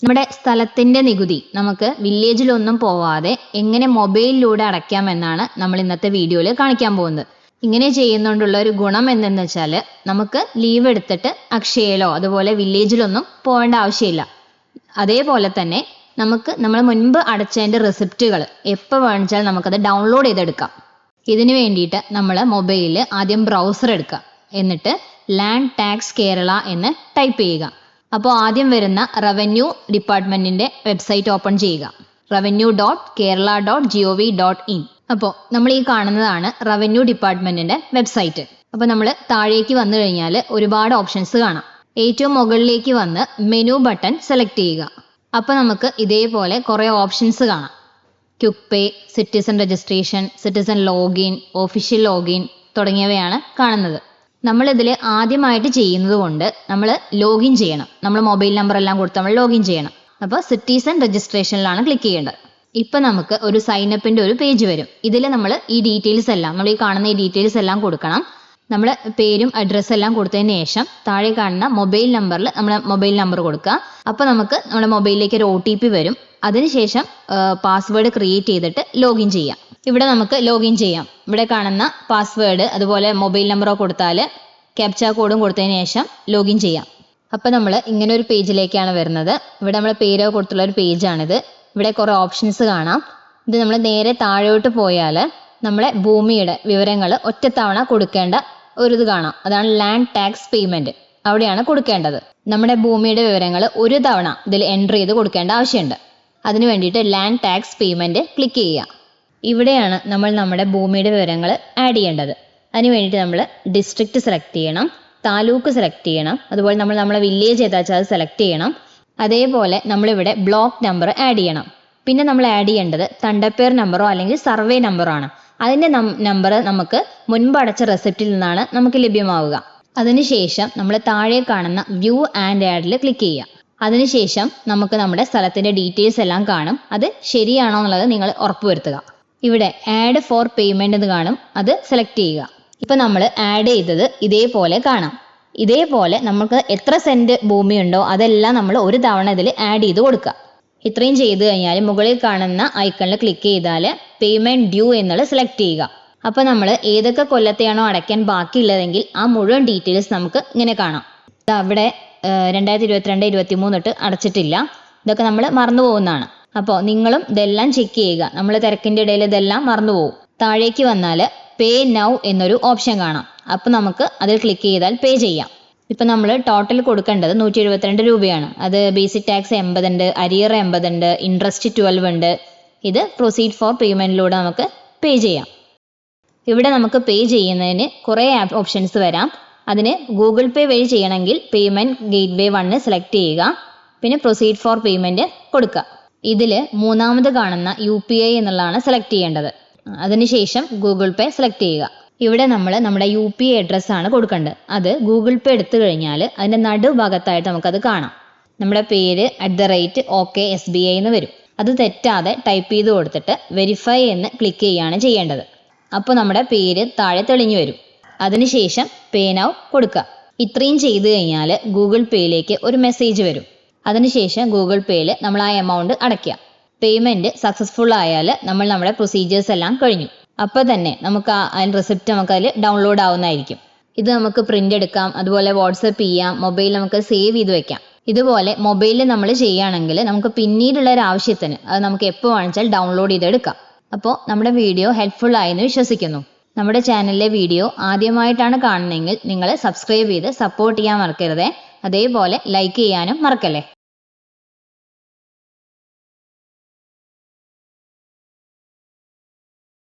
നമ്മുടെ സ്ഥലത്തിൻ്റെ നികുതി നമുക്ക് വില്ലേജിലൊന്നും പോവാതെ എങ്ങനെ മൊബൈലിലൂടെ അടയ്ക്കാമെന്നാണ് നമ്മൾ ഇന്നത്തെ വീഡിയോയിൽ കാണിക്കാൻ പോകുന്നത്. ഇങ്ങനെ ചെയ്യുന്നതുകൊണ്ടുള്ള ഒരു ഗുണം എന്തെന്ന് വെച്ചാൽ നമുക്ക് ലീവ് എടുത്തിട്ട് അക്ഷയയിലോ അതുപോലെ വില്ലേജിലൊന്നും പോകേണ്ട ആവശ്യമില്ല. അതേപോലെ തന്നെ നമുക്ക് നമ്മൾ മുൻപ് അടച്ചതിൻ്റെ റെസിപ്റ്റുകൾ എപ്പോൾ വേണിച്ചാൽ നമുക്കത് ഡൗൺലോഡ് ചെയ്തെടുക്കാം. ഇതിന് വേണ്ടിയിട്ട് നമ്മൾ മൊബൈലിൽ ആദ്യം ബ്രൗസർ എടുക്കുക, എന്നിട്ട് ലാൻഡ് ടാക്സ് കേരള എന്ന് ടൈപ്പ് ചെയ്യുക. അപ്പോൾ ആദ്യം വരുന്ന റവന്യൂ ഡിപ്പാർട്ട്മെൻറ്റിൻ്റെ വെബ്സൈറ്റ് ഓപ്പൺ ചെയ്യുക, revenue.kerala.gov.in. അപ്പോൾ നമ്മൾ ഈ കാണുന്നതാണ് റവന്യൂ ഡിപ്പാർട്ട്മെൻറ്റിൻ്റെ വെബ്സൈറ്റ്. അപ്പോൾ നമ്മൾ താഴേക്ക് വന്നു കഴിഞ്ഞാൽ ഒരുപാട് ഓപ്ഷൻസ് കാണാം. ഏറ്റവും മുകളിലേക്ക് വന്ന് മെനു ബട്ടൺ സെലക്ട് ചെയ്യുക. അപ്പോൾ നമുക്ക് ഇതേപോലെ കുറേ ഓപ്ഷൻസ് കാണാം. Quick pay, citizen registration, citizen login, official login തുടങ്ങിയവയാണ് കാണുന്നത്. നമ്മളിതിൽ ആദ്യമായിട്ട് ചെയ്യുന്നത് കൊണ്ട് നമ്മൾ ലോഗിൻ ചെയ്യണം. നമ്മൾ മൊബൈൽ നമ്പർ എല്ലാം കൊടുത്ത് നമ്മൾ ലോഗിൻ ചെയ്യണം. അപ്പോൾ സിറ്റിസൺ രജിസ്ട്രേഷനിലാണ് ക്ലിക്ക് ചെയ്യേണ്ടത്. ഇപ്പം നമുക്ക് ഒരു സൈനപ്പിൻ്റെ ഒരു പേജ് വരും. ഇതിൽ നമ്മൾ ഈ ഡീറ്റെയിൽസ് എല്ലാം, നമ്മൾ ഈ കാണുന്ന ഈ ഡീറ്റെയിൽസ് എല്ലാം കൊടുക്കണം. നമ്മൾ പേരും അഡ്രസ്സും എല്ലാം കൊടുത്തതിന് ശേഷം താഴെ കാണുന്ന മൊബൈൽ നമ്പറിൽ നമ്മൾ മൊബൈൽ നമ്പർ കൊടുക്കുക. അപ്പോൾ നമുക്ക് നമ്മുടെ മൊബൈലിലേക്ക് ഒരു OTP വരും. അതിനുശേഷം പാസ്വേഡ് ക്രിയേറ്റ് ചെയ്തിട്ട് ലോഗിൻ ചെയ്യാം. ഇവിടെ നമുക്ക് ലോഗിൻ ചെയ്യാം. ഇവിടെ കാണുന്ന പാസ്വേഡ് അതുപോലെ മൊബൈൽ നമ്പറോ കൊടുത്താൽ ക്യാപ്ച കോഡും കൊടുത്തതിന് ശേഷം ലോഗിൻ ചെയ്യാം. അപ്പോൾ നമ്മൾ ഇങ്ങനെ ഒരു പേജിലേക്കാണ് വരുന്നത്. ഇവിടെ നമ്മൾ പേരോ കൊടുത്തുള്ള ഒരു പേജാണിത്. ഇവിടെ കുറേ ഓപ്ഷൻസ് കാണാം. ഇത് നമ്മൾ നേരെ താഴോട്ട് പോയാൽ നമ്മളെ ഭൂമിയുടെ വിവരങ്ങൾ ഒറ്റത്തവണ കൊടുക്കേണ്ട ഒരു ഇത് കാണാം. അതാണ് ലാൻഡ് ടാക്സ് പേയ്മെൻറ്റ്. അവിടെയാണ് കൊടുക്കേണ്ടത്. നമ്മുടെ ഭൂമിയുടെ വിവരങ്ങൾ ഒരു തവണ ഇതിൽ എൻ്റർ ചെയ്ത് കൊടുക്കേണ്ട ആവശ്യമുണ്ട്. അതിന് വേണ്ടിയിട്ട് ലാൻഡ് ടാക്സ് പേയ്മെൻറ്റ് ക്ലിക്ക് ചെയ്യുക. ഇവിടെയാണ് നമ്മൾ നമ്മുടെ ഭൂമിയുടെ വിവരങ്ങൾ ആഡ് ചെയ്യേണ്ടത്. അതിന് വേണ്ടിയിട്ട് നമ്മൾ ഡിസ്ട്രിക്റ്റ് സെലക്ട് ചെയ്യണം, താലൂക്ക് സെലക്ട് ചെയ്യണം, അതുപോലെ നമ്മളെ വില്ലേജ് ഏതാ വെച്ചാൽ അത് സെലക്ട് ചെയ്യണം. അതേപോലെ നമ്മളിവിടെ ബ്ലോക്ക് നമ്പർ ആഡ് ചെയ്യണം. പിന്നെ നമ്മൾ ആഡ് ചെയ്യേണ്ടത് തണ്ടപ്പേർ നമ്പറോ അല്ലെങ്കിൽ സർവേ നമ്പറോ ആണ്. അതിൻ്റെ നമ്പർ നമുക്ക് മുൻപ് അടച്ച റെസിപ്റ്റിൽ നിന്നാണ് നമുക്ക് ലഭ്യമാവുക. അതിനുശേഷം നമ്മൾ താഴെ കാണുന്ന വ്യൂ ആൻഡ് ആഡിൽ ക്ലിക്ക് ചെയ്യുക. അതിനുശേഷം നമുക്ക് നമ്മുടെ സ്ഥലത്തിൻ്റെ ഡീറ്റെയിൽസ് എല്ലാം കാണും. അത് ശരിയാണോ എന്നുള്ളത് നിങ്ങൾ ഉറപ്പുവരുത്തുക. ഇവിടെ ആഡ് ഫോർ പേയ്മെൻറ്റ് എന്ന് കാണും, അത് സെലക്ട് ചെയ്യുക. ഇപ്പം നമ്മൾ ആഡ് ചെയ്തത് ഇതേപോലെ കാണാം. ഇതേപോലെ നമുക്ക് എത്ര സെൻറ്റ് ഭൂമിയുണ്ടോ അതെല്ലാം നമ്മൾ ഒരു തവണ ഇതിൽ ആഡ് ചെയ്ത് കൊടുക്കുക. ഇത്രയും ചെയ്ത് കഴിഞ്ഞാൽ മുകളിൽ കാണുന്ന ഐക്കണിൽ ക്ലിക്ക് ചെയ്താൽ പേയ്മെൻറ്റ് ഡ്യൂ എന്നുള്ളത് സെലക്ട് ചെയ്യുക. അപ്പോൾ നമ്മൾ ഏതൊക്കെ കൊല്ലത്തെയാണോ അടയ്ക്കാൻ ബാക്കിയുള്ളതെങ്കിൽ ആ മുഴുവൻ ഡീറ്റെയിൽസ് നമുക്ക് ഇങ്ങനെ കാണാം. അവിടെ 2022-23 തൊട്ട് അടച്ചിട്ടില്ല. ഇതൊക്കെ നമ്മൾ മറന്നു പോകുന്നതാണ്. അപ്പോൾ നിങ്ങളും ഇതെല്ലാം ചെക്ക് ചെയ്യുക. നമ്മൾ തിരക്കിൻ്റെ ഇടയിൽ ഇതെല്ലാം മറന്നു പോകും. താഴേക്ക് വന്നാൽ പേ നൗ എന്നൊരു ഓപ്ഷൻ കാണാം. അപ്പോൾ നമുക്ക് അതിൽ ക്ലിക്ക് ചെയ്താൽ പേ ചെയ്യാം. ഇപ്പം നമ്മൾ ടോട്ടൽ കൊടുക്കേണ്ടത് 172 രൂപയാണ്. അത് ബേസിക് ടാക്സ് 80 ഉണ്ട്, അരിയർ 80 ഉണ്ട്, ഇൻട്രസ്റ്റ് 12 ഉണ്ട്. ഇത് പ്രൊസീഡ് ഫോർ പേയ്മെൻറ്റിലൂടെ നമുക്ക് പേ ചെയ്യാം. ഇവിടെ നമുക്ക് പേ ചെയ്യുന്നതിന് കുറേ ഓപ്ഷൻസ് വരാം. അതിന് ഗൂഗിൾ പേ വഴി ചെയ്യണമെങ്കിൽ പേയ്മെൻറ്റ് ഗേറ്റ്വേ 1 സെലക്ട് ചെയ്യുക, പിന്നെ പ്രൊസീഡ് ഫോർ പേയ്മെൻറ്റ് കൊടുക്കുക. ഇതിൽ മൂന്നാമത് കാണുന്ന UPI എന്നുള്ളതാണ് സെലക്ട് ചെയ്യേണ്ടത്. അതിനുശേഷം ഗൂഗിൾ പേ സെലക്ട് ചെയ്യുക. ഇവിടെ നമ്മൾ നമ്മുടെ UPI അഡ്രസ്സാണ് കൊടുക്കേണ്ടത്. അത് ഗൂഗിൾ പേ എടുത്തു കഴിഞ്ഞാൽ അതിൻ്റെ നടുഭാഗത്തായിട്ട് നമുക്കത് കാണാം. നമ്മുടെ പേര് @OKSBI എന്ന് വരും. അത് തെറ്റാതെ ടൈപ്പ് ചെയ്ത് കൊടുത്തിട്ട് വെരിഫൈ എന്ന് ക്ലിക്ക് ചെയ്യുകയാണ് ചെയ്യേണ്ടത്. അപ്പോൾ നമ്മുടെ പേര് താഴെ തെളിഞ്ഞു വരും. അതിനുശേഷം പേ നൗ കൊടുക്കുക. ഇത്രയും ചെയ്ത് കഴിഞ്ഞാൽ ഗൂഗിൾ പേയിലേക്ക് ഒരു മെസ്സേജ് വരും. അതിനുശേഷം ഗൂഗിൾ പേയിൽ നമ്മൾ ആ എമൗണ്ട് അടയ്ക്കുക. പേയ്മെൻറ്റ് സക്സസ്ഫുൾ ആയാൽ നമ്മൾ നമ്മുടെ പ്രൊസീജിയേഴ്സ് എല്ലാം കഴിഞ്ഞു. അപ്പോൾ തന്നെ നമുക്ക് അതിൻ്റെ റെസിപ്റ്റ് നമുക്കതിൽ ഡൗൺലോഡ് ആവുന്നതായിരിക്കും. ഇത് നമുക്ക് പ്രിൻ്റ് എടുക്കാം, അതുപോലെ വാട്സപ്പ് ചെയ്യാം, മൊബൈലിൽ നമുക്ക് സേവ് ചെയ്ത് വെക്കാം. ഇതുപോലെ മൊബൈലിൽ നമ്മൾ ചെയ്യുകയാണെങ്കിൽ നമുക്ക് പിന്നീടുള്ള ഒരു ആവശ്യത്തിന് അത് നമുക്ക് എപ്പോൾ വേണിച്ചാൽ ഡൗൺലോഡ് ചെയ്തെടുക്കാം. അപ്പോൾ നമ്മുടെ വീഡിയോ ഹെൽപ്ഫുൾ ആയെന്ന് വിശ്വസിക്കുന്നു. നമ്മുടെ ചാനലിലെ വീഡിയോ ആദ്യമായിട്ടാണ് കാണുന്നതെങ്കിൽ നിങ്ങൾ സബ്സ്ക്രൈബ് ചെയ്ത് സപ്പോർട്ട് ചെയ്യാൻ മറക്കരുതേ. അതേപോലെ ലൈക്ക് ചെയ്യാനും മറക്കല്ലേ.